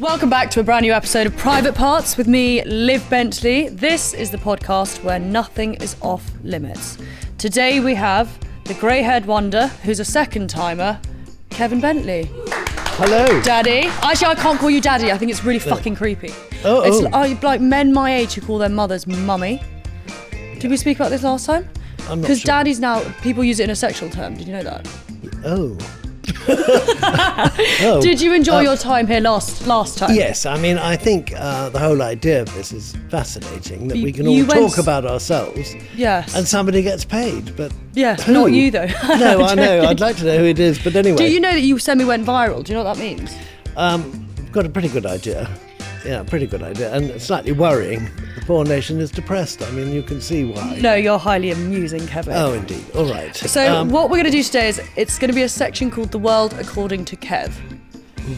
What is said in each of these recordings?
Welcome back to a brand new episode of Private Parts with me, Liv Bentley. This is the podcast where nothing is off limits. Today we have the grey-haired wonder, who's a second-timer, Keven Bentley. Hello. Daddy. Actually, I can't call you daddy. I think it's really fucking creepy. It's like men my age who call their mothers mummy. Did we speak about this last time? I'm not Because sure. daddy's now, people use it in a sexual term. Did you know that? Oh. Did you enjoy your time here last time? Yes, I mean, I think the whole idea of this is fascinating, that we can all you went talk about ourselves Yes. and somebody gets paid, but Yes, who? not you though. No, I know, I'd like to know who it is, but anyway. Do you know that you semi-went viral? Do you know what that means? I've got a pretty good idea. Yeah, pretty good idea, and slightly worrying. The poor nation is depressed. I mean, you can see why. No, you're highly amusing, Kevin. Oh, indeed. All right. So what we're going to do today is it's going to be a section called The World According to Kev.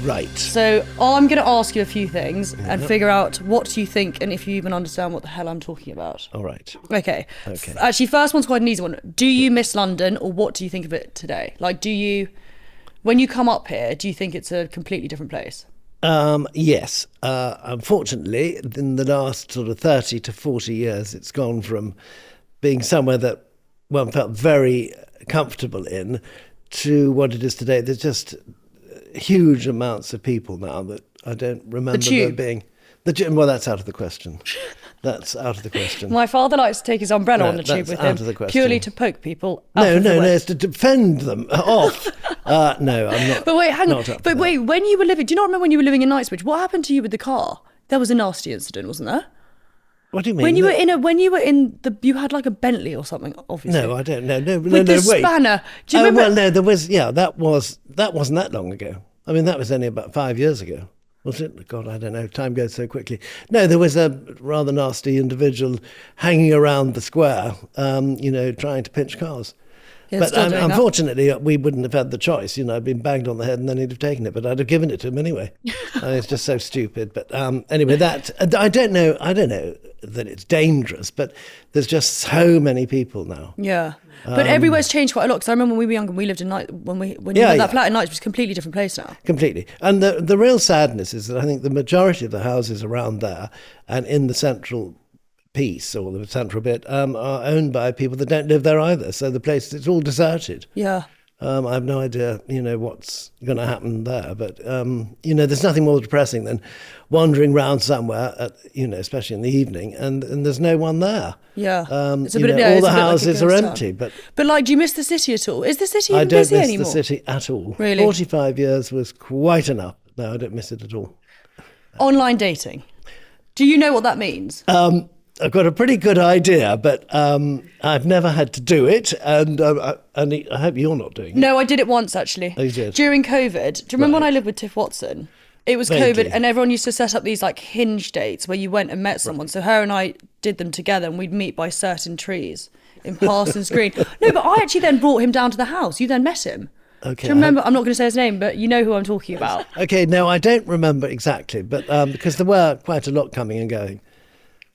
Right. So I'm going to ask you a few things and figure out what you think and if you even understand what the hell I'm talking about. All right. Okay. Okay. Actually, first one's quite an easy one. Do you miss London, or what do you think of it today? Like, when you come up here, do you think it's a completely different place? Yes. Unfortunately, in the last sort of 30 to 40 years, it's gone from being somewhere that one felt very comfortable in to what it is today. There's just huge amounts of people now that I don't remember there being. Well, that's out of the question. That's out of the question. My father likes to take his umbrella on the tube that's with out him, of the question. purely to poke people. No, no. it's to defend them off. No, I'm not. But wait, hang on. not up for But that. wait, when you were living, do you not remember when you were living in Knightsbridge? What happened to you with the car? There was a nasty incident, wasn't there? What do you mean? When you had like a Bentley or something, obviously. No, I don't know. No, With the wait. spanner. Do you Oh, remember? well, no, there was. Yeah, that wasn't that long ago. I mean, that was only about 5 years ago. Was it? God, I don't know. Time goes so quickly. No, there was a rather nasty individual hanging around the square, trying to pinch cars. Yeah, But still doing that. unfortunately, we wouldn't have had the choice. I'd been banged on the head and then he'd have taken it, but I'd have given it to him anyway. It's just so stupid. But anyway, I don't know that it's dangerous, but there's just so many people now. Yeah. But everywhere's changed quite a lot. Because I remember when we were younger, we lived in when you had that flat in Knightsbridge, it was a completely different place now. Completely. And the real sadness is that I think the majority of the houses around there and in the central piece or the central bit are owned by people that don't live there either. So the place, it's all deserted. Yeah. I have no idea, what's going to happen there. But, there's nothing more depressing than wandering around somewhere, especially in the evening, and there's no one there. Yeah. All it's the like a houses are ghost town. empty. But like, do you miss the city at all? Is the city I even don't busy miss anymore? the city at all. Really? 45 years was quite enough. No, I don't miss it at all. Online dating. Do you know what that means? I've got a pretty good idea, but I've never had to do it, and I hope you're not doing it. No, I did it once actually. Oh, you did? During COVID. Do you remember when Right. I lived with Tiff Watson? It was Vaguely. COVID, and everyone used to set up these like hinge dates where you went and met someone. So her and I did them together, and we'd meet by certain trees in Parsons Green. No, but I actually then brought him down to the house. You then met him. Okay. Do you remember? I'm not going to say his name, but you know who I'm talking about. Okay, no, I don't remember exactly, but because there were quite a lot coming and going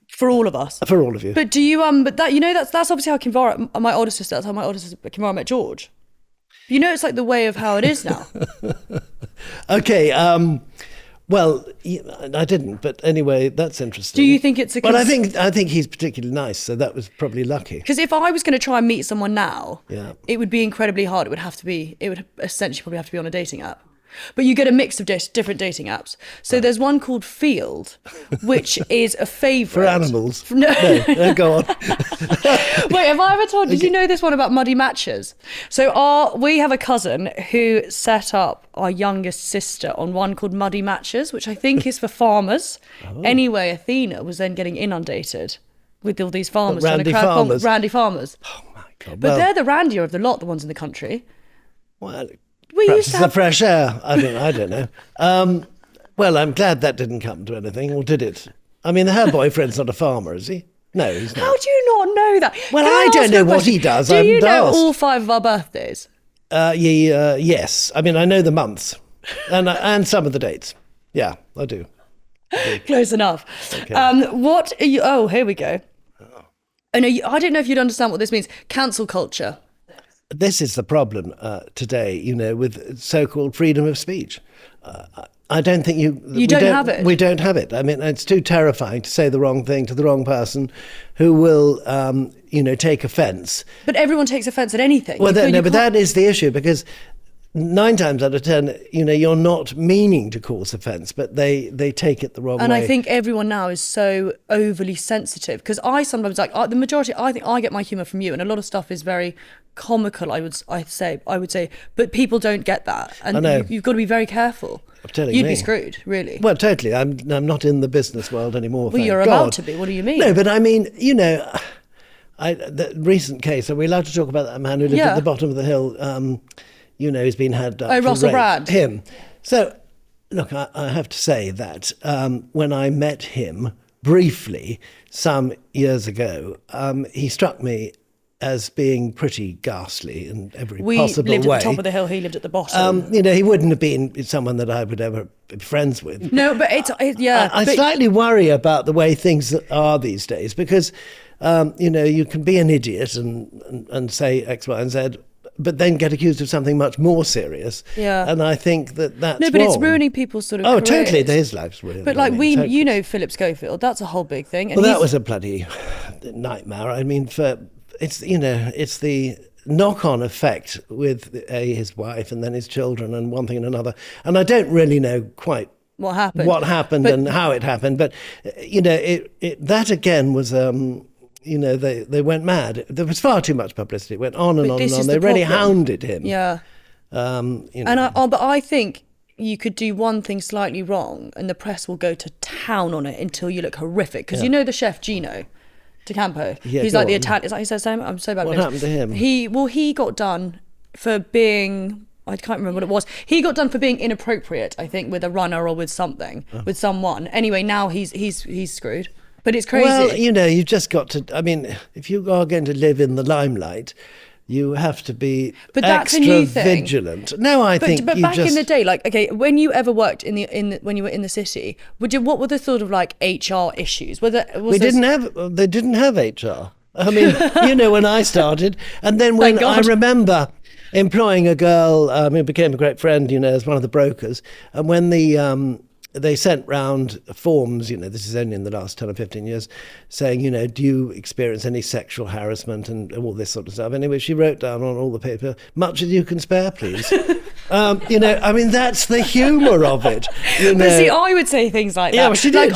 For all of us. for all of you. But do you but that that's obviously how Kimvara, my older sister, that's how my older sister Kimvara met George. It's like the way of how it is now. Okay, well, I didn't, but anyway, that's interesting. Do you think it's a? Well, I think he's particularly nice, so that was probably lucky. Because if I was going to try and meet someone now, Yeah. it would be incredibly hard. It would essentially probably have to be on a dating app. But you get a mix of different dating apps. So there's one called Field, which is a favourite. For animals. No. No, go on. Wait, have I ever told? Did you know this one about muddy matches? So we have a cousin who set up our youngest sister on one called Muddy Matches, which I think is for farmers. Oh. Anyway, Athena was then getting inundated with all these farmers. randy trying to farmers? randy farmers. Oh my God. But they're the randier of the lot, the ones in the country. Well, We perhaps used it's to the have... fresh air. I don't know. Well, I'm glad that didn't come to anything, or did it? I mean, her boyfriend's not a farmer, is he? No, he's not. How do you not know that? Well, Can I ask don't you a know what question? he does. Do I you haven't know asked. all 5 of our birthdays? Yes. I mean, I know the months and some of the dates. Yeah, I do. Close enough. Okay. What are you... Oh, here we go. Oh, no, I don't know if you'd understand what this means. Cancel culture. This is the problem today, with so-called freedom of speech. I don't think You don't have it. We don't have it. I mean, it's too terrifying to say the wrong thing to the wrong person, who will, take offence. But everyone takes offence at anything. Well, but that is the issue, because 9 times out of 10, you're not meaning to cause offence, but they take it the wrong way. And I think everyone now is so overly sensitive, because I sometimes, the majority, I think I get my humour from you, and a lot of stuff is very comical, I would say, but people don't get that, and I know. You've got to be very careful. I'm telling You'd me. be screwed, really. Well, totally. I'm not in the business world anymore. Well, you're allowed to be. What do you mean? No, but I mean, the recent case. Are we allowed to talk about that man who lived at the bottom of the hill? He's been had up for Russell rape. Brand. Him. So, look, I have to say that when I met him briefly some years ago, he struck me as being pretty ghastly in every possible way. We lived at the top of the hill, he lived at the bottom. He wouldn't have been someone that I would ever be friends with. No, but I slightly worry about the way things are these days, because, you can be an idiot and say X, Y, and Z, but then get accused of something much more serious. Yeah. And I think that's No, but wrong. it's ruining people's sort of Oh, careers. totally. His life's ruined. But totally. Philip Schofield, that's a whole big thing. And Well, that was a bloody nightmare. I mean, it's the knock-on effect with his wife and then his children and one thing and another. And I don't really know quite what happened and how it happened. But, that again was... they went mad. There was far too much publicity. It went on and on and on. They really hounded him. Yeah. But I think you could do one thing slightly wrong and the press will go to town on it until you look horrific. Because the chef Gino DeCampo, he's like the Italian. Is that he says so? I'm so bad. What happened to him? He got done for being... I can't remember what it was. He got done for being inappropriate, I think, with a runner or with something, with someone. Anyway, now he's screwed. But it's crazy. Well, you've just got to... I mean, if you are going to live in the limelight, you have to be extra vigilant. No, I think But back in the day, when you ever worked when you were in the city, what were the sort of HR issues? They didn't have HR. I mean, when I started, and then when I remember employing a girl who became a great friend, as one of the brokers, and when they sent round forms, this is only in the last 10 or 15 years, saying, do you experience any sexual harassment and all this sort of stuff. Anyway, she wrote down on all the paper, much as you can spare, please. That's the humour of it. But see, I would say things like that. Yeah, well, she did.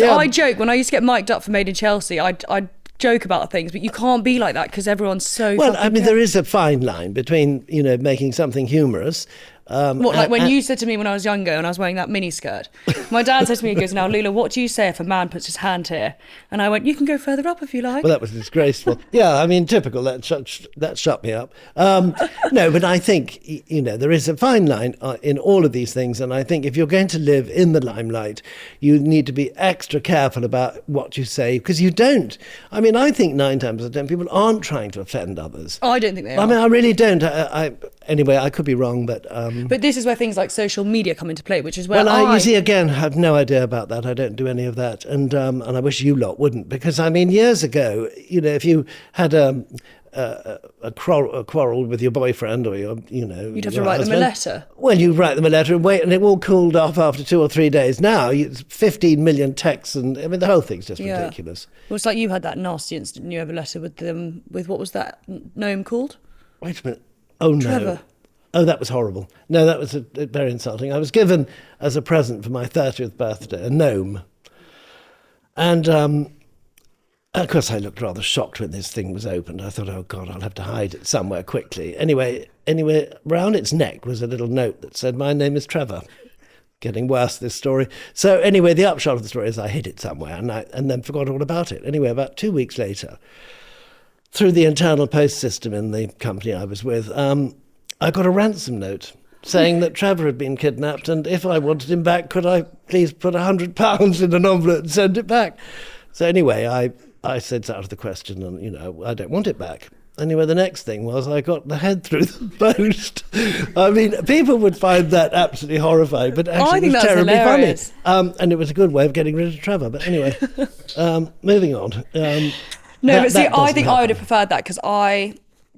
I joke, when I used to get mic'd up for Made in Chelsea, I'd joke about things, but you can't be like that because everyone's so... Well, there is a fine line between, making something humorous... when you said to me when I was younger and I was wearing that mini skirt, my dad said to me, he goes, "Now, Lula, what do you say if a man puts his hand here?" And I went, "You can go further up if you like." Well, that was disgraceful. Yeah, typical. That shut me up. No, but I think, there is a fine line in all of these things. And I think if you're going to live in the limelight, you need to be extra careful about what you say, because you don't. I think 9 times out of 10 people aren't trying to offend others. I don't think they are. I really don't. Anyway, I could be wrong, but... But this is where things like social media come into play, which is where you see, again, have no idea about that. I don't do any of that. And I wish you lot wouldn't, because, years ago, if you had a quarrel with your boyfriend or you'd have to write them a letter. Well, you write them a letter and wait, and it all cooled off after 2 or 3 days. Now, it's 15 million texts, and the whole thing's just ridiculous. Well, it's like you had that nasty incident. You have a letter with them, with what was that gnome called? Wait a minute. Oh, Trevor. No. Oh, that was horrible. No, that was very insulting. I was given as a present for my 30th birthday a gnome. And, of course, I looked rather shocked when this thing was opened. I thought, oh, God, I'll have to hide it somewhere quickly. Anyway, round its neck was a little note that said, "My name is Trevor." Getting worse, this story. So anyway, the upshot of the story is I hid it somewhere and then forgot all about it. Anyway, about 2 weeks later, through the internal post system in the company I was with, I got a ransom note saying that Trevor had been kidnapped, and if I wanted him back, could I please put £100 in an envelope and send it back? So anyway, I said it's out of the question, and I don't want it back. Anyway, the next thing was I got the head through the post. People would find that absolutely horrifying, but actually it was terribly hilarious. Funny. And it was a good way of getting rid of Trevor. But anyway, moving on. I think I would have preferred that, because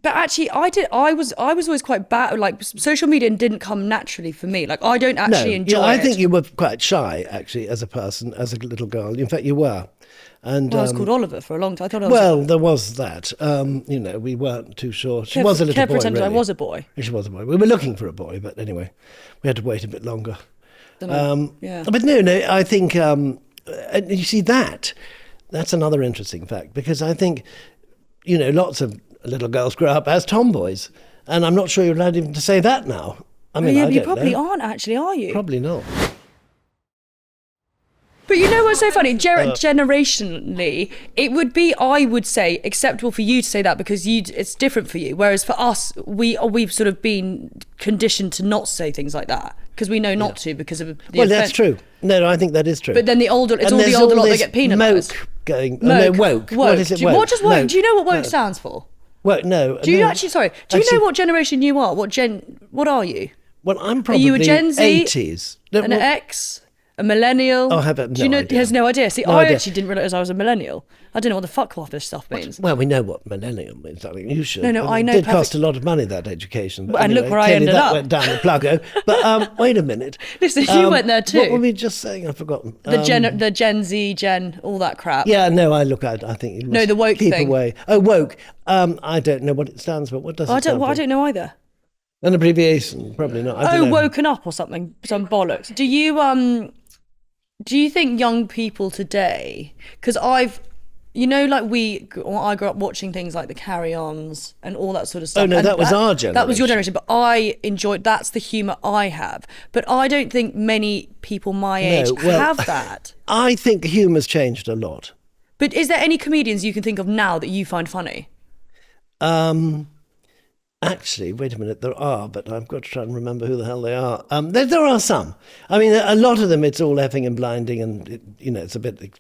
But actually, I was always quite bad. Like, social media didn't come naturally for me. Like, I don't actually enjoy it. I think you were quite shy, actually, as a person, as a little girl. In fact, you were. And I was called Oliver for a long time. I thought I was. Well, there was that. We weren't too sure. She was a little boy, pretended really. I was a boy. She was a boy. We were looking for a boy, but anyway, we had to wait a bit longer. Yeah. But no, I think, and you see that's another interesting fact, because I think, lots of little girls grow up as tomboys, and I'm not sure you're allowed even to say that now. I mean, yeah, but you probably aren't actually, are you? Probably not. But you know what's so funny? Generationally, it would be, I would say, acceptable for you to say that because it's different for you. Whereas for us, we've sort of been conditioned to not say things like that because we know not to because of the Well, that's true. No, I think that is true. But then it's all the older lot that get penalised. Woke going. No, woke. What is it? Woke? What does woke? No, do you know what woke stands for? Woke. No. Do you actually? Sorry. Do you know what generation you are? What are you? Well, I'm probably Are you a Gen Z? 80s. An X? A millennial? Oh, I have no idea. He has no idea. See, No I idea. actually didn't realise I was a millennial. I don't know what the fuck half this stuff means. Well, we know what millennial means. I mean, you should. No, I know. It did cost a lot of money, that education. But And anyway, look where I clearly ended that up. went down the pluggo. But wait a minute. Listen, you went there too. What were we just saying? I've forgotten. The Gen Z, all that crap. Yeah, no, I think you must the woke keep thing. away. Oh, woke. I don't know what it stands for. What does it stand for? I don't know either. An abbreviation, probably not. I don't know. Woken up or something, some bollocks. Do you think young people today? Because I grew up watching things like the Carry-Ons and all that sort of stuff. Oh no, and that was our generation. That was your generation, but I enjoyed. That's the humour I have. But I don't think many people my age have that. I think humour's changed a lot. But is there any comedians you can think of now that you find funny? Actually, wait a minute, there are, but I've got to try and remember who the hell they are. There are some. I mean, a lot of them, it's all effing and blinding, and it's a bit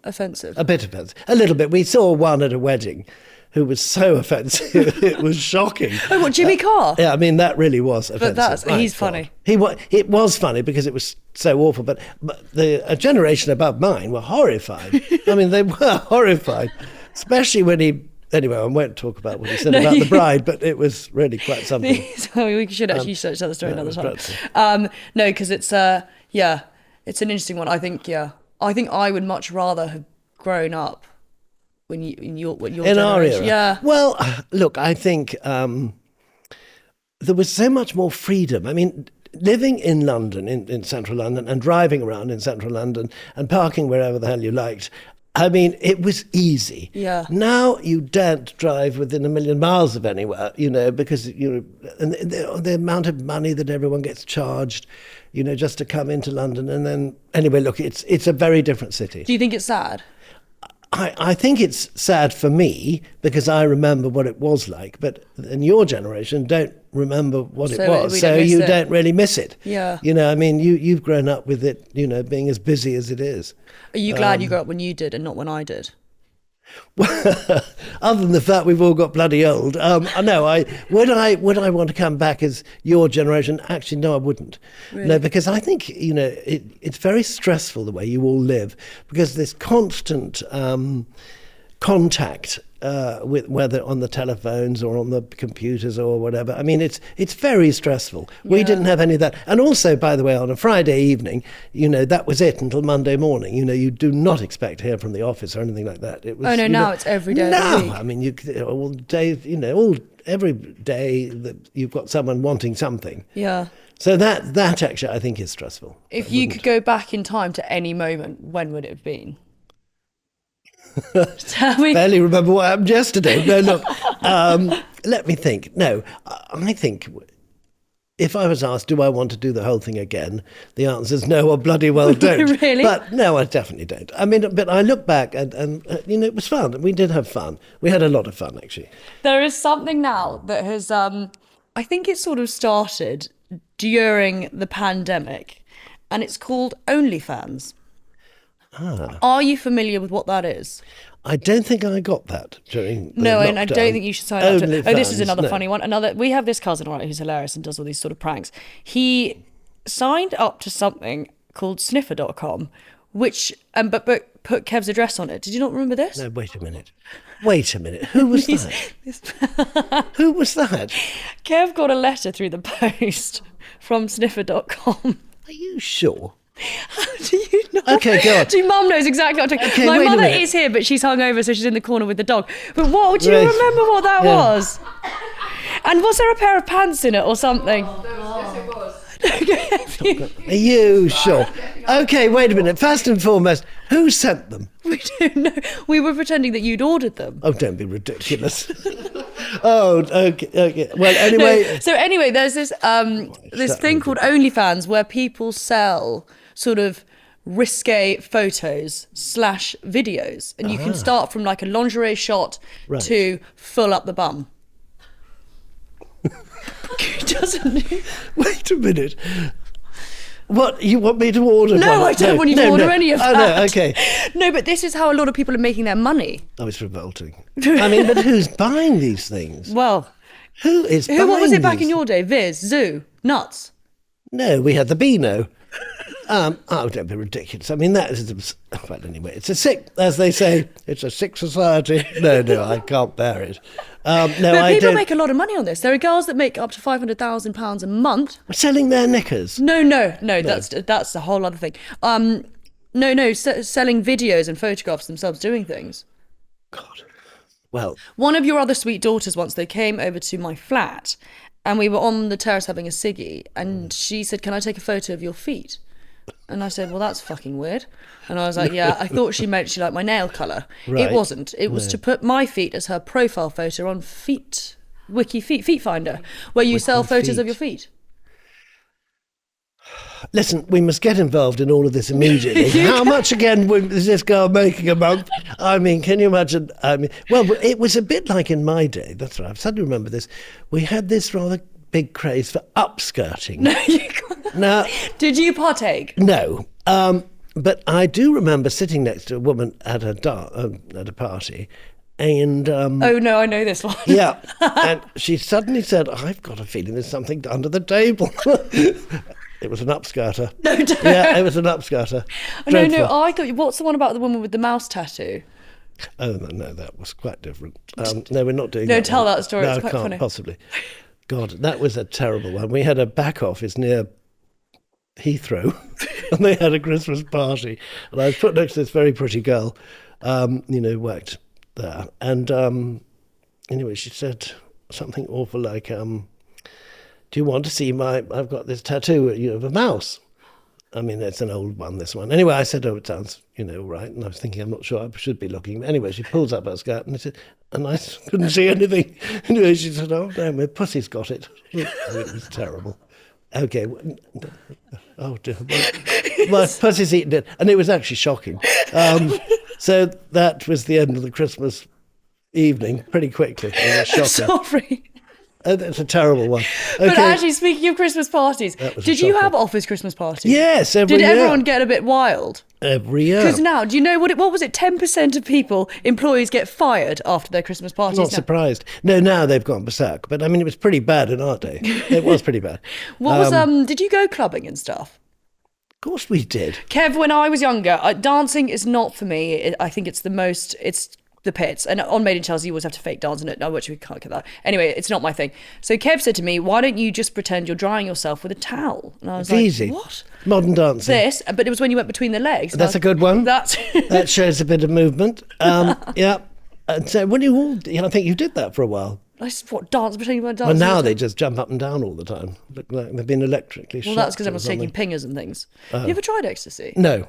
Offensive. A bit offensive. A little bit. We saw one at a wedding who was so offensive. It was shocking. Oh, what, Jimmy Carr? Yeah, I mean, that really was offensive. But he's funny. It was funny because it was so awful, but a generation above mine were horrified. I mean, they were horrified, especially when he... Anyway, I won't talk about what he said about the bride, but it was really quite something. So we should actually search that story another time. No, because it's an interesting one. I think I would much rather have grown up in your generation. Our era. Yeah. Well, look, I think there was so much more freedom. I mean, living in London, in central London, and driving around in central London and parking wherever the hell you liked. I mean, it was easy. Yeah. Now you don't drive within a million miles of anywhere, because and the amount of money that everyone gets charged, just to come into London. And then, anyway, look, it's a very different city. Do you think it's sad? I think it's sad for me because I remember what it was like, but in your generation don't remember what it was, so you don't really miss it. Yeah. I mean, you've grown up with it, being as busy as it is. Are you glad you grew up when you did and not when I did? Well, other than the fact we've all got bloody old, no. Would I want to come back as your generation? Actually, no, I wouldn't. Really? No, because I think it's very stressful the way you all live because there's constant contact with whether on the telephones or on the computers or whatever. I mean, it's very stressful. We didn't have any of that. And also, by the way, on a Friday evening, that was it until Monday morning. You do not expect to hear from the office or anything like that. It was. Oh no, now it's every day of the week. I mean, all day, every day that you've got someone wanting something. Yeah. So that actually I think is stressful. If you could go back in time to any moment, when would it have been? Tell me. Barely remember what happened yesterday. No, look, let me think. No, I think if I was asked, do I want to do the whole thing again? The answer is no, or bloody well don't. Really? But no, I definitely don't. I mean, but I look back and it was fun. We did have fun. We had a lot of fun, actually. There is something now that has, I think it sort of started during the pandemic, and it's called OnlyFans. Are you familiar with what that is? I don't think I got that during the No, lockdown. and I don't think you should sign up to it. Oh, this is OnlyFans, another no. funny one. We have this cousin, right, who's hilarious and does all these sort of pranks. He signed up to something called sniffer.com, which but put Kev's address on it. Did you not remember this? No, wait a minute. Who was that? Who was that? Kev got a letter through the post from sniffer.com. Are you sure? How do you know? Okay, go on. Your mum knows exactly what I'm talking about. My mother is here, but she's hungover, so she's in the corner with the dog. But do you remember what that was? And was there a pair of pants in it or something? Yes, it was. Are you sure? Okay, wait a minute. First and foremost, who sent them? We don't know. We were pretending that you'd ordered them. Oh, don't be ridiculous. Oh, okay. Well, anyway. No. So anyway, there's this thing called OnlyFans where people sell sort of risque photos / videos, and you can start from like a lingerie shot to full up the bum. Doesn't he? Wait a minute. What, you want me to order one? No, I don't want you to order any of that. Oh, no, okay. No, but this is how a lot of people are making their money. Oh, it's revolting. I mean, but who's buying these things? Well, Who is buying what was it back these? in your day? Viz, Zoo, Nuts? No, we had the Beano. Oh, don't be ridiculous. I mean, that is... Well, anyway, it's a sick... As they say, it's a sick society. No, I can't bear it. No, But I people don't... make a lot of money on this. There are girls that make up to £500,000 a month. Selling their knickers. No, that's a whole other thing. Selling videos and photographs themselves doing things. God. Well... One of your other sweet daughters once, they came over to my flat and we were on the terrace having a ciggy and she said, "Can I take a photo of your feet?" And I said, "Well, that's fucking weird." And I was like, "Yeah, I thought she meant she liked my nail colour." Right. It wasn't. It was to put my feet as her profile photo on Feet Finder, where you sell photos of your feet. Listen, we must get involved in all of this immediately. How much again is this girl making a month? I mean, can you imagine? I mean, well, it was a bit like in my day. That's right. I suddenly remember this. We had this rather big craze for upskirting. No, you can't. Now, did you partake? No. But I do remember sitting next to a woman at a party, and oh no, I know this one. yeah, and she suddenly said, "I've got a feeling there's something under the table." It was an upskirter. No, don't. Yeah, it was an upskirter. Dreadful. No, I thought, what's the one about the woman with the mouse tattoo? Oh, no, that was quite different. No, we're not doing that. No, tell one. that story, No, it's quite can't funny. Possibly. God, that was a terrible one. We had a back office near Heathrow and they had a Christmas party and I was put next to this very pretty girl, worked there. And anyway, she said something awful like, "Do you want to see I've got this tattoo of a mouse." I mean, it's an old one, this one. Anyway, I said, "Oh, it sounds, all right." And I was thinking, I'm not sure I should be looking. Anyway, she pulls up her skirt and I couldn't see anything. Anyway, she said, "Oh, no, my pussy's got it." It was terrible. Okay. Oh, dear. My pussy's eaten it. And it was actually shocking. So that was the end of the Christmas evening pretty quickly. It was shocking. Sorry. That's a terrible one. Okay. But actually, speaking of Christmas parties, did you have office Christmas parties? Yes, every year. Did everyone get a bit wild? Every year. Because now, do you know what was it? 10% of employees get fired after their Christmas parties. Not surprised. No, now they've gone berserk. But I mean, it was pretty bad in our day. It was pretty bad. Did you go clubbing and stuff? Of course we did. Kev, when I was younger, dancing is not for me. I think it's the pits. And on Made in Chelsea, you always have to fake dance in it. No, which we can't get that. Anyway, it's not my thing. So Kev said to me, "Why don't you just pretend you're drying yourself with a towel?" And I was like, easy. "What?" Modern dancing. This, but it was when you went between the legs. That's a good one. That shows a bit of movement. Yeah. And so when I think you did that for a while. Dance between my dance? Well, now they just jump up and down all the time. Look like they've been electrically shocked. Well, that's because or everyone's taking something. pingers and things. You ever tried ecstasy? No.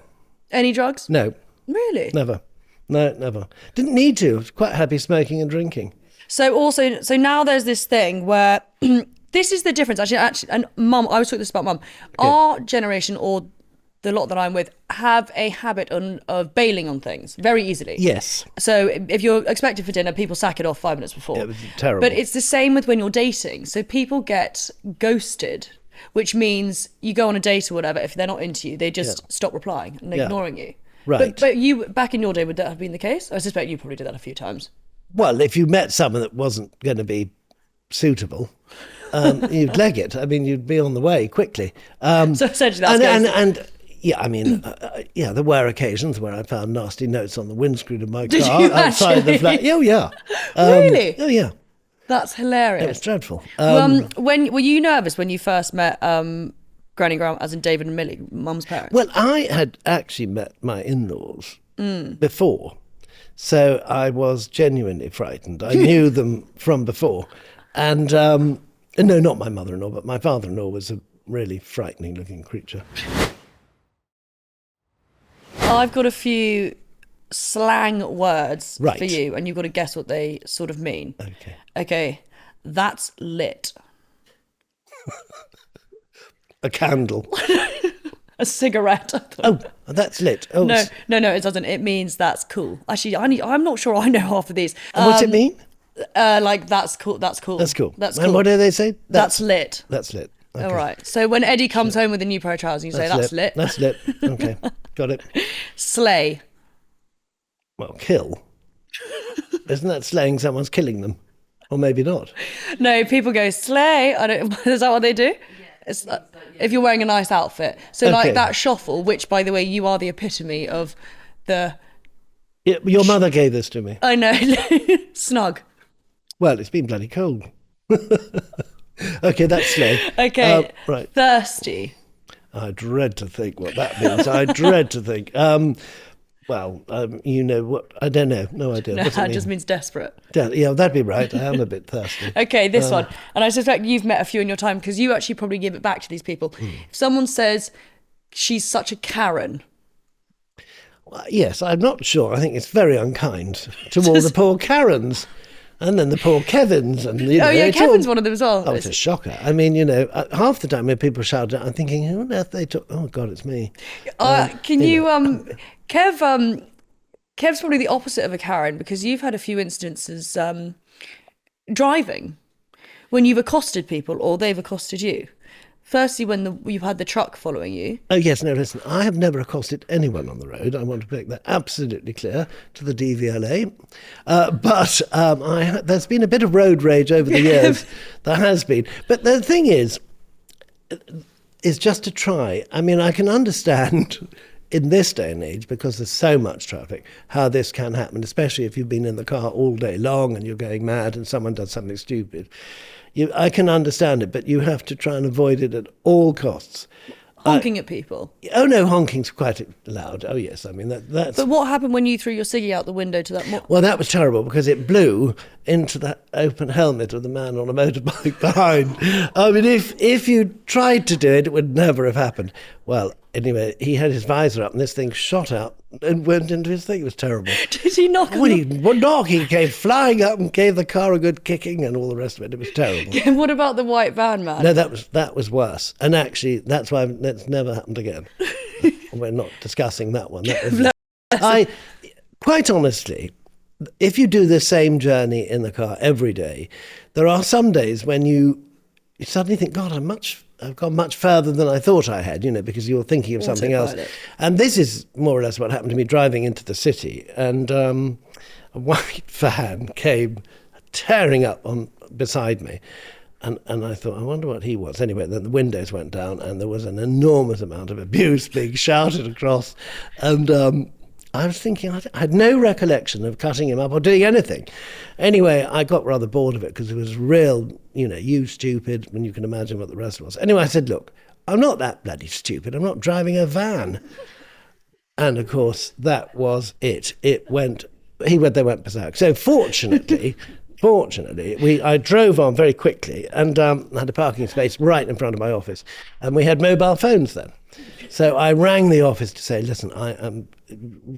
Any drugs? No. Really? Never. No, never. Didn't need to. I was quite happy smoking and drinking. So now there's this thing where this is the difference. Actually, and Mum, I was talking this about Mum. Okay. Our generation, or the lot that I'm with, have a habit of bailing on things very easily. Yes. So if you're expected for dinner, people sack it off 5 minutes before. Yeah, it was terrible. But it's the same with when you're dating. So people get ghosted, which means you go on a date or whatever. If they're not into you, they just stop replying and ignoring you. Right. But you, back in your day, would that have been the case? I suspect you probably did that a few times. Well, if you met someone that wasn't going to be suitable, you'd leg it. I mean, you'd be on the way quickly. So essentially that's and Yeah, I mean, yeah, there were occasions where I found nasty notes on the windscreen of my Did car you outside actually? the flat. Oh, yeah. Really? Oh, yeah. That's hilarious. It was dreadful. When were you nervous when you first met Granny Grandma, as in David and Millie, Mum's parents? Well, I had actually met my in-laws before, so I was genuinely frightened. I knew them from before. And no, not my mother-in-law, but my father-in-law was a really frightening-looking creature. I've got a few slang words Right. for you, and you've got to guess what they sort of mean. Okay. Okay, that's lit. A candle. A cigarette. Oh, that's lit. Oh, No, it doesn't. It means that's cool. Actually, I'm not sure I know half of these. What's it mean? Like that's cool. That's cool. That's cool. That's And cool. what do they say? That's lit. That's lit. Okay. All right. So when Eddie comes home with a new pair of trousers, you say that's lit. That's lit. Okay, got it. Slay. Well, kill. Isn't that slaying someone's killing them? Or maybe not. No, people go slay. I don't. Is that what they do? It's, if you're wearing a nice outfit. So Okay. like that shuffle, which by the way, you are the epitome of the. Yeah, your mother gave this to me. I know. Snug. Well, it's been bloody cold. Okay, that's slay. Okay. Right. Thirsty. I dread to think what that means. I dread to think. You know what? I don't know. No idea. No, What's that it just mean? means desperate. Yeah, that'd be right. I am a bit thirsty. Okay, this one. And I suspect you've met a few in your time because you actually probably give it back to these people. If someone says, she's such a Karen. Well, yes, I'm not sure. I think it's very unkind to all the poor Karens. And then the poor Kevins. And, you know, Oh, yeah, it's Kevin's all- one of them as well. Oh, it's a shocker. I mean, you know, half the time when people shout out, I'm thinking, who on earth they talk? Oh, God, it's me. Can you, Kev's probably the opposite of a Karen because you've had a few instances driving when you've accosted people or they've accosted you. Firstly, when you've had the truck following you. Oh, yes, no, listen, I have never accosted anyone on the road. I want to make that absolutely clear to the DVLA. But there's been a bit of road rage over the years. There has been. But the thing is just to try. I mean, I can understand in this day and age, because there's so much traffic, how this can happen, especially if you've been in the car all day long and you're going mad and someone does something stupid. I can understand it, but you have to try and avoid it at all costs. Honking at people. Oh, no, honking's quite loud. Oh, yes, I mean, that's... But what happened when you threw your ciggy out the window to that... Well, that was terrible because it blew into the open helmet of the man on a motorbike behind. I mean, if you tried to do it, it would never have happened. Well, anyway, he had his visor up and this thing shot out and went into his thing. It was terrible. Did he knock When he came flying up and gave the car a good kicking and all the rest of it. It was terrible. And what about the white van man? No, that was worse. And actually, that's why that's never happened again. We're not discussing that one. That was, quite honestly, if you do the same journey in the car every day, there are some days when you suddenly think, God, I've gone much further than I thought I had, because you're thinking of something else. And this is more or less what happened to me driving into the city. And a white van came tearing up beside me. And I thought, I wonder what he was. Anyway, then the windows went down and there was an enormous amount of abuse being shouted across. And I was thinking, I had no recollection of cutting him up or doing anything. Anyway, I got rather bored of it because it was real, you stupid, when you can imagine what the rest was. Anyway, I said, look, I'm not that bloody stupid. I'm not driving a van. And of course, that was it. They went berserk. So fortunately, I drove on very quickly and had a parking space right in front of my office. And we had mobile phones then. So I rang the office to say, listen, I am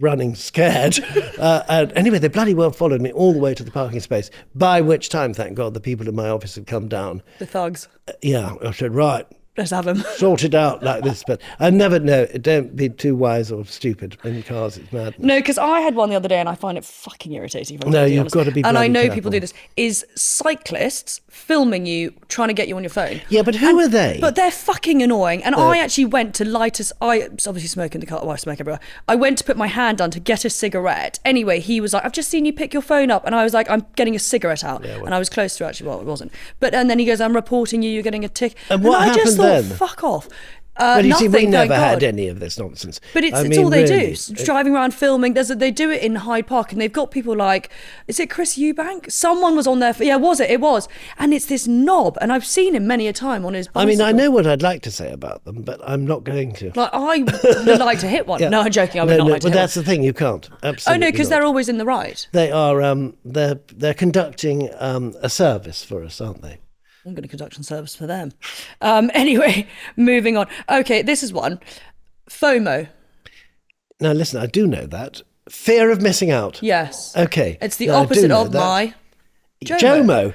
running scared. And anyway, they bloody well followed me all the way to the parking space, by which time, thank God, the people in my office had come down. The thugs. Yeah, I said, right. Let's have them. Sort it out like this. But I never know. Don't be too wise or stupid in cars. It's madness. No, because I had one the other day and I find it fucking irritating. No, you've got to be And I bloody know careful. people do this. Is cyclists filming you, trying to get you on your phone. Yeah, but who are they? But they're fucking annoying. And I actually went to light a... I obviously smoke in the car. Well, I smoke everywhere. I went to put my hand down to get a cigarette. Anyway, he was like, I've just seen you pick your phone up. And I was like, I'm getting a cigarette out. Yeah, well. And I was close to actually, well, it wasn't. And then he goes, I'm reporting you, you're getting a tick. And what I just happened thought, then? fuck off. Well, you see, we Nothing, thank never had God. any of this nonsense. But it's I mean, all they really, do. Driving around filming. They do it in Hyde Park, and they've got people like, is it Chris Eubank? Someone was on there. Yeah, was it? It was. And it's this knob, and I've seen him many a time on his bicycle. I mean, I know what I'd like to say about them, but I'm not going to. Like, I would like to hit one. Yeah. No, I'm joking. I would not like to but hit that's one. the thing, you can't. Absolutely. Oh, no, because not. they're always in the right. They are. They're conducting a service for us, aren't they? I'm going to conduct a service for them. Anyway, moving on. Okay, this is one. FOMO. Now, listen, I do know that. Fear of missing out. Yes. Okay. It's the Now, I do opposite know of that. my JOMO.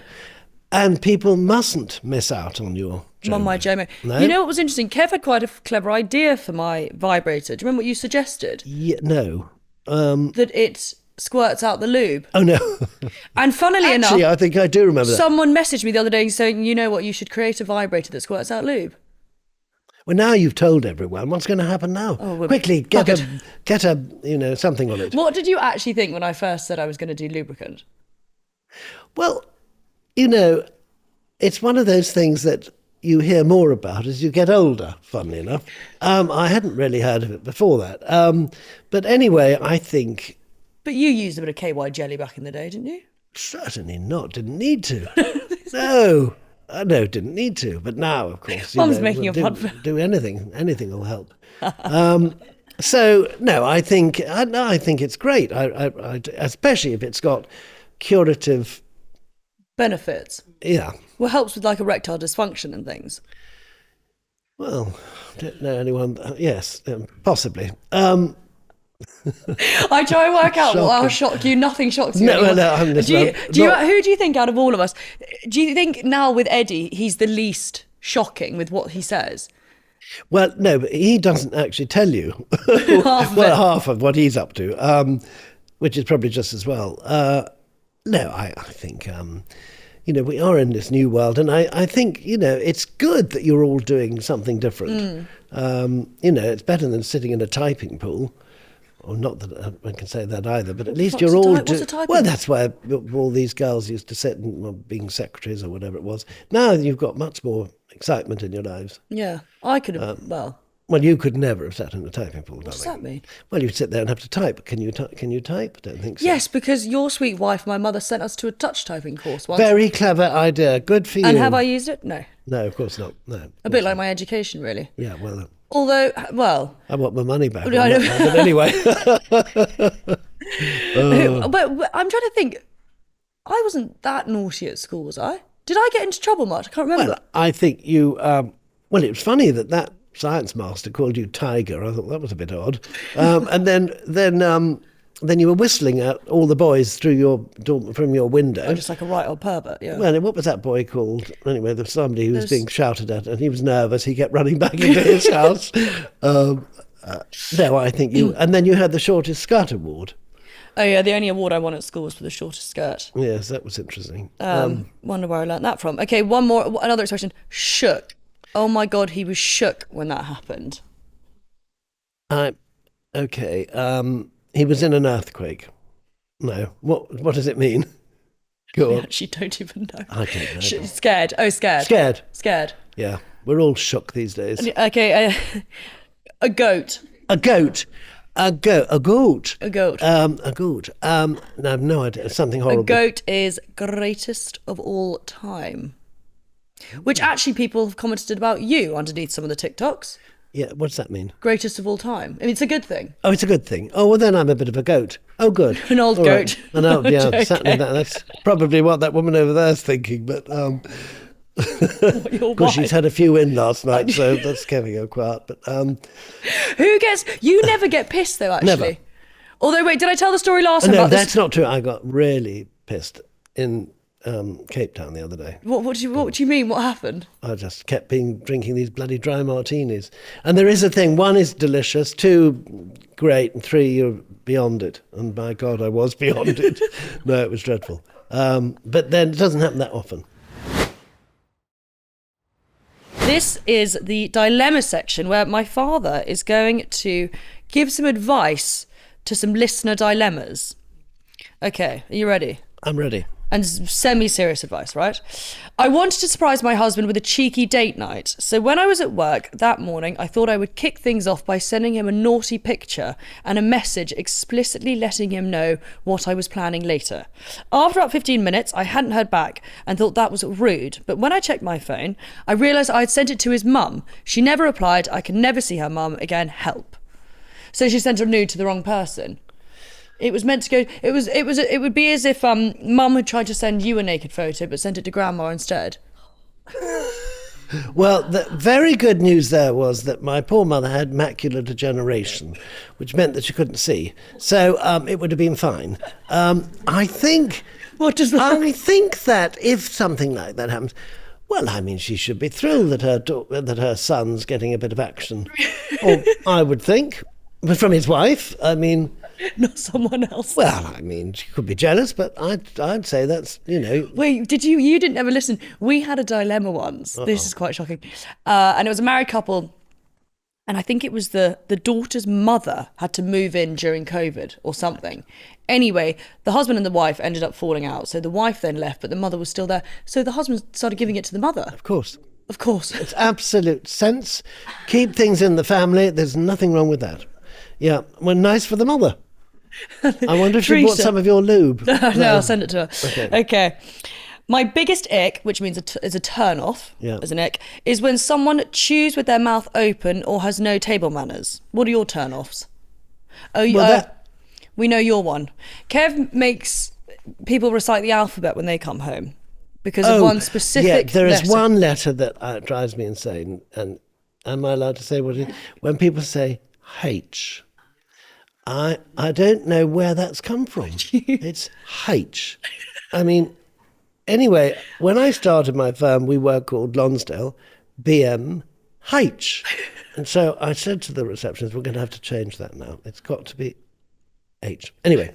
And people mustn't miss out on your JOMO. On my JOMO. No? You know what was interesting? Kev had quite a clever idea for my vibrator. Do you remember what you suggested? Yeah, no. That it squirts out the lube. Oh, no. And funnily Actually, enough, I think I do remember that. someone messaged me the other day saying, you know what, you should create a vibrator that squirts out lube. Well, now you've told everyone. What's going to happen now? Oh, Quickly, get a, something on it. What did you actually think when I first said I was going to do lubricant? Well, it's one of those things that you hear more about as you get older, funnily enough. I hadn't really heard of it before that. But anyway, I think... But you used a bit of KY jelly back in the day, didn't you? Certainly not. Didn't need to. No. No, didn't need to. But now, of course, Mum's making a we'll fun. do anything. Anything will help. So, no, I think it's great. I, especially if it's got curative... Benefits. Yeah. Well, helps with like erectile dysfunction and things. Well, don't know anyone... yes, possibly. I try and work out what will shock you. Nothing shocks you. No, anymore. no, I'm just who do you think out of all of us? Do you think now with Eddie, he's the least shocking with what he says? Well, no, but he doesn't actually tell you. Half of what he's up to, which is probably just as well. No, I think, we are in this new world, and I think, it's good that you're all doing something different. It's better than sitting in a typing pool. Or not that I can say that either, but at least you're all doing... Well, that's where all these girls used to sit and being secretaries or whatever it was. Now you've got much more excitement in your lives. Yeah, I could have, well, you could never have sat in a typing pool, darling. what does that mean? Well, you'd sit there and have to type. Can you type? I don't think so. Yes, because your sweet wife, my mother, sent us to a touch typing course once. Very clever idea. Good for you. And have I used it? No. No, of course not. No. A bit like my education, really. Yeah, well... Although, well... I want my money back. I know. But anyway. But I'm trying to think. I wasn't that naughty at school, was I? Did I get into trouble much? I can't remember. Well, I think you... well, it was funny that science master called you Tiger. I thought that was a bit odd. And then you were whistling at all the boys through your door, from your window. Oh, just like a right old pervert, yeah. Well, what was that boy called? Anyway, there was somebody who was being shouted at, and he was nervous. He kept running back into his house. No, I think you... And then you had the shortest skirt award. Oh, yeah, the only award I won at school was for the shortest skirt. Yes, that was interesting. Wonder where I learnt that from. Okay, one more, another expression. Shook. Oh, my God, he was shook when that happened. Okay, he was in an earthquake. No. What does it mean? Go on. I actually don't even know. I don't know. Scared. Oh, scared. Scared. Yeah. We're all shook these days. Okay. A goat. A goat. A goat. A goat. A goat. No, I have no idea. It's something horrible. A goat is greatest of all time. Which actually people have commented about you underneath some of the TikToks. Yeah, what does that mean? Greatest of all time. I mean, it's a good thing. Oh, it's a good thing. Oh, well, then I'm a bit of a goat. Oh, good. An old all goat. Right. An old, yeah, Okay. certainly. That's probably what that woman over there is thinking, but... Your Because she's wife. had a few in last night, so that's keeping her quiet. But You never get pissed, though, actually. Never. Although, wait, did I tell the story last time no, about that's this? not true. I got really pissed in Cape Town the other day. What do you mean? What happened? I just kept drinking these bloody dry martinis. And there is a thing. One is delicious, two, great, and three, you're beyond it. And by God, I was beyond it. No, it was dreadful. But then it doesn't happen that often. This is the dilemma section where my father is going to give some advice to some listener dilemmas. Okay, are you ready? I'm ready. and semi-serious advice, right? I wanted to surprise my husband with a cheeky date night. So when I was at work that morning, I thought I would kick things off by sending him a naughty picture and a message explicitly letting him know what I was planning later. After about 15 minutes, I hadn't heard back and thought that was rude. But when I checked my phone, I realised I'd sent it to his mum. She never replied. I can never see her mum again. Help. So she sent a nude to the wrong person. It was meant to go. It would be as if mum had tried to send you a naked photo, but sent it to grandma instead. Well, the very good news there was that my poor mother had macular degeneration, which meant that she couldn't see. So it would have been fine. I think. What does that? I think that if something like that happens, well, I mean, she should be thrilled that her son's getting a bit of action. Or I would think, but from his wife. I mean. Not someone else. Well, I mean, she could be jealous, but I'd say that's, Wait, you didn't ever listen? We had a dilemma once. Uh-oh. This is quite shocking. And it was a married couple. And I think it was the daughter's mother had to move in during COVID or something. Anyway, the husband and the wife ended up falling out. So the wife then left, but the mother was still there. So the husband started giving it to the mother. Of course. Of course. It's absolute sense. Keep things in the family. There's nothing wrong with that. Yeah, well, nice for the mother. I wonder if she bought some of your lube. No, I'll send it to her. Okay. My biggest ick, which means is a turn off, as an ick, is when someone chews with their mouth open or has no table manners. What are your turn offs? We know your one. Kev makes people recite the alphabet when they come home because of one specific there is letter. one letter that drives me insane. And am I allowed to say what it is? When people say H. I don't know where that's come from. It's H. I mean, anyway, when I started my firm, we were called Lonsdale BMH. And so I said to the receptionist, we're going to have to change that now. It's got to be H. Anyway,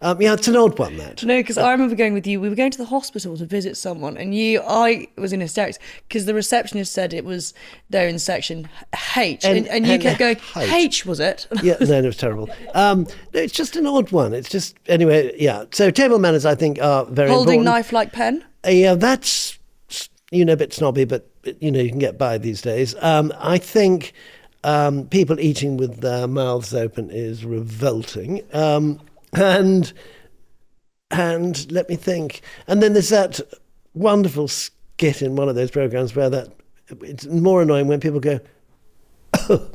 it's an odd one, that. No, because I remember going with you. We were going to the hospital to visit someone, and I was in hysterics because the receptionist said it was there in section H, and you kept going, H, was it? Yeah, no, it was terrible. No, it's just an odd one. It's just, anyway, yeah. So table manners, I think, are very Holding important. knife-like pen? Yeah, that's, a bit snobby, but, you can get by these days. I think... people eating with their mouths open is revolting. And let me think. And then there's that wonderful skit in one of those programs where it's more annoying when people go, oh.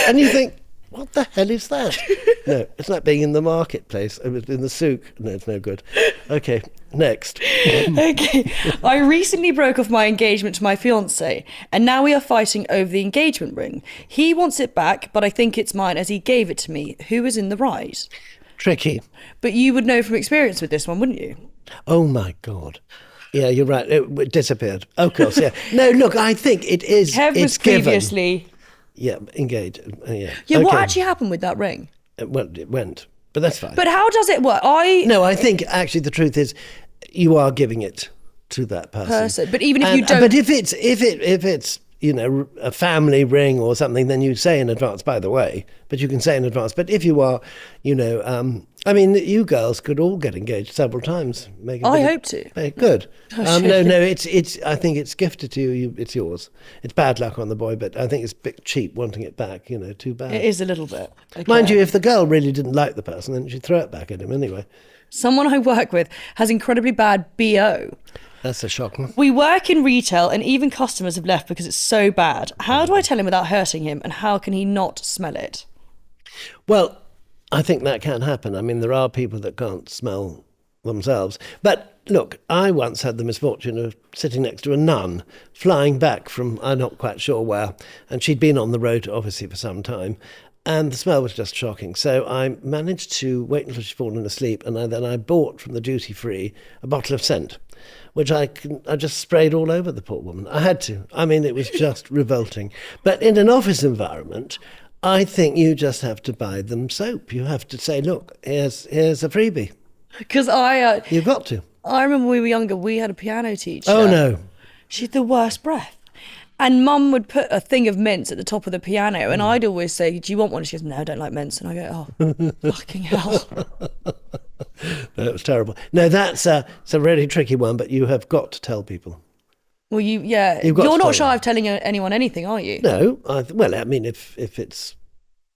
And you think, what the hell is that? No, it's like being in the marketplace, in the souk. No, it's no good. Okay, next. Okay, I recently broke off my engagement to my fiancé, and now we are fighting over the engagement ring. He wants it back, but I think it's mine as he gave it to me. Who is in the right? Tricky. But you would know from experience with this one, wouldn't you? Oh my God. Yeah, you're right. It disappeared. Of course, yeah. No, look, I think it is. Kev was previously... Yeah, engaged. Yeah. Yeah, okay. What actually happened with that ring? It went. But that's fine. But how does it work? No, I think actually the truth is you are giving it to that person. But even if you don't... But if it's a family ring or something, then you say in advance, by the way, but you can say in advance. But if you are, you girls could all get engaged several times. I hope to. Good. It's. I think it's gifted to you. It's yours. It's bad luck on the boy, but I think it's a bit cheap wanting it back. Too bad. It is a little bit. Okay. Mind you, if the girl really didn't like the person, then she'd throw it back at him anyway. Someone I work with has incredibly bad BO. That's a shock. We work in retail and even customers have left because it's so bad. How do I tell him without hurting him, and how can he not smell it? Well, I think that can happen. I mean, there are people that can't smell themselves. But look, I once had the misfortune of sitting next to a nun flying back from I'm not quite sure where, and she'd been on the road obviously for some time. And the smell was just shocking. So I managed to wait until she'd fallen asleep, and then I bought from the duty-free a bottle of scent, which I just sprayed all over the poor woman. I had to. I mean, it was just revolting. But in an office environment, I think you just have to buy them soap. You have to say, look, here's a freebie. Because You've got to. I remember when we were younger, we had a piano teacher. Oh, no. She had the worst breath. And Mum would put a thing of mints at the top of the piano, and I'd always say, do you want one? She goes, no, I don't like mints. And I go, oh, fucking hell. No, it was terrible. No, it's a really tricky one, but you have got to tell people. Well, you're not shy of telling anyone anything, are you? No, I mean, if it's,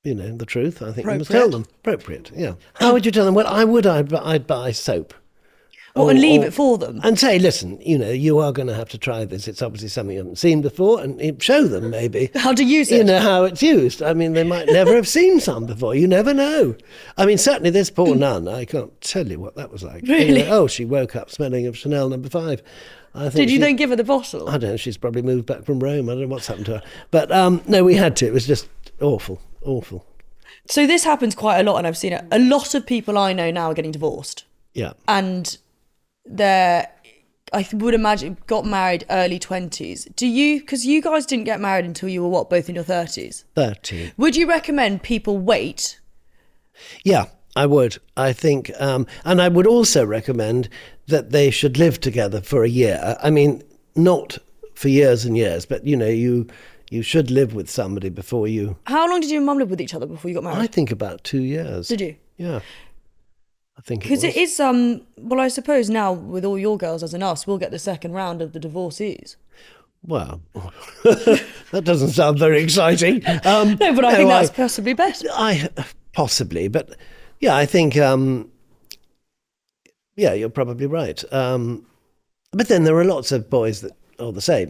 the truth, I think you must tell them. Appropriate, yeah. How would you tell them? Well, I'd buy soap. And leave it for them. And say, listen, you are going to have to try this. It's obviously something you haven't seen before, and show them maybe. How to use it. How it's used. I mean, they might never have seen some before. You never know. I mean, certainly this poor nun, I can't tell you what that was like. Really? She woke up smelling of Chanel No. 5. Did you then give her the bottle? I don't know. She's probably moved back from Rome. I don't know what's happened to her. But no, we had to. It was just awful. So this happens quite a lot, and I've seen it. A lot of people I know now are getting divorced. Yeah. And I would imagine, got married early 20s. Because you guys didn't get married until you were both in your 30s? 30. Would you recommend people wait? Yeah, I would. I think, and I would also recommend that they should live together for a year. I mean, not for years and years, but you should live with somebody before you... How long did you and Mum live with each other before you got married? I think about 2 years. Did you? Yeah. I think because it is well, I suppose now with all your girls as in us, we'll get the second round of the divorcees. Well, that doesn't sound very exciting. No, but I think that's possibly better. Possibly, but yeah, I think you're probably right. But then there are lots of boys that are the same.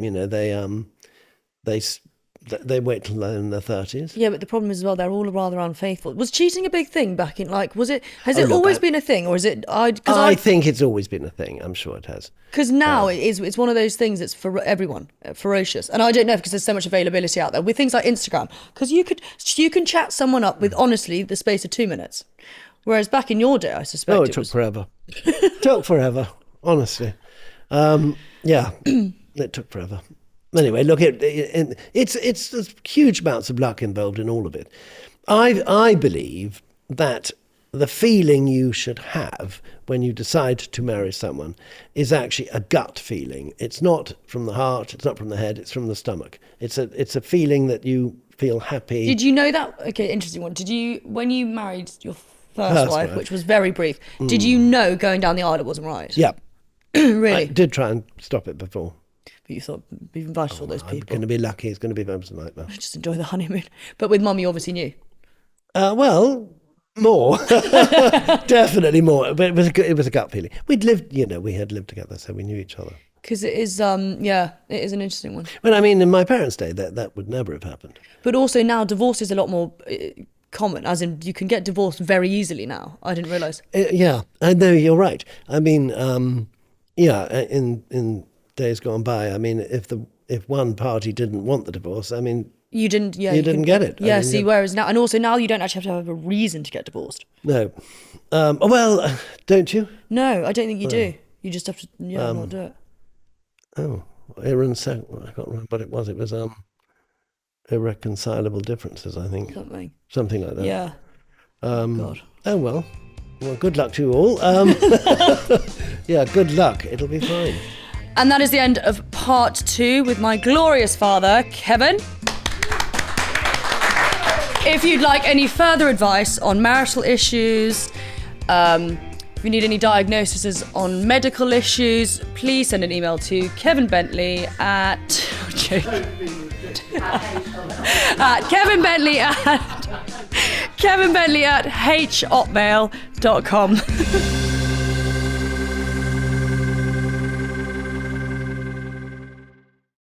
They wait till they're in their 30s. Yeah, but the problem is as well, they're all rather unfaithful. Was cheating a big thing back in, has it always been a thing, or is it... I think it's always been a thing. I'm sure it has. Because now it's one of those things that's for everyone, ferocious. And I don't know, because there's so much availability out there with things like Instagram. Because you can chat someone up with, honestly, the space of 2 minutes. Whereas back in your day, I suspect it took forever. Took forever, honestly. It took forever. Anyway, look, it's huge amounts of luck involved in all of it. I believe that the feeling you should have when you decide to marry someone is actually a gut feeling. It's not from the heart, it's not from the head, it's from the stomach. It's a feeling that you feel happy. Did you know that? Okay, interesting one. Did you, when you married your first wife, which was very brief, did you know going down the aisle it wasn't right? Yeah. Really? I did try and stop it before. But you thought, you've invited all those people. I'm going to be lucky. It's going to be a nightmare. Just enjoy the honeymoon. But with Mum, you obviously knew. Well, more. Definitely more. But it was a gut feeling. We had lived together, so we knew each other. Because it is, it is an interesting one. Well, I mean, in my parents' day, that would never have happened. But also now, divorce is a lot more common, as in you can get divorced very easily now. I didn't realise. Yeah, I know, you're right. I mean, in days gone by, I mean, if one party didn't want the divorce, I mean, you didn't get it. Yeah, whereas now, and also now you don't actually have to have a reason to get divorced. No. Well, don't you? No, I don't think you do. You just have to not do it. Oh, I can't remember what it was. It was irreconcilable differences, I think. Something like that. Yeah. God. Oh, well, good luck to you all. Yeah, good luck. It'll be fine. And that is the end of part 2 with my glorious father, Keven. If you'd like any further advice on marital issues, if you need any diagnoses on medical issues, please send an email to Keven Bentley at Keven Bentley at hotmail.com.